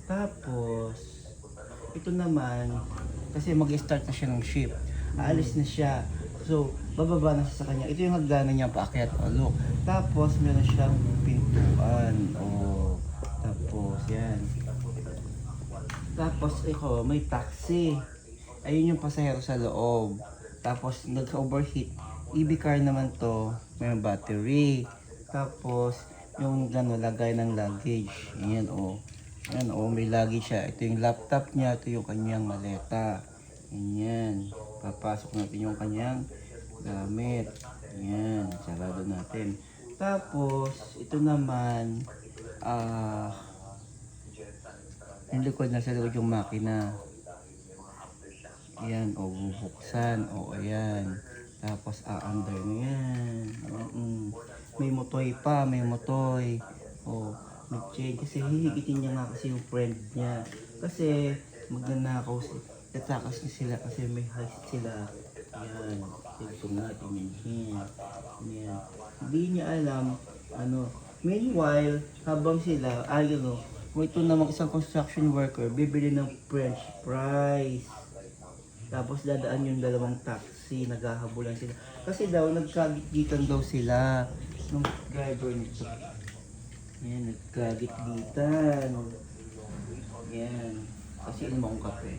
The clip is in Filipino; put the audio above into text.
Tapos, ito naman, kasi mag-start na siya ng ship. Aalis na siya. So, bababa na siya sa kanya. Ito yung hagdanan niya paakyat. O, look. Tapos, meron siyang pintuan. O, tapos, yan. Tapos, may taxi. Ayun yung pasahero sa loob. Tapos, nagka-overheat. EV car naman to. May battery. Tapos, yung lagay ng luggage. Ayan, o. Ayan, o. May luggage siya. Ito yung laptop niya. Ito yung kanyang maleta. Ayan. Papasok natin yung kanyang gamit. Ayan. Sarado natin. Tapos, ito naman, yung likod na sa likod yung makina. Ayan, o bubuksan, o ayan. Tapos under na yan. May motoy pa, may motoy. O, nag-change kasi hihigitin niya nga kasi yung friend niya. Kasi magnanakaw tatakas niya sila kasi may heist sila. Ayan, ito nga, tingnan niya. Ayan. Hindi niya alam, meanwhile, habang sila, ito namang isang construction worker, bibili ng french fries. Tapos dadaan yung dalawang taxi, naghahabulan sila. Kasi daw, nagkagit-gitan daw sila ng driver nito. Ayan, nagkagit-gitan. Ayan, kasi inom akong kape.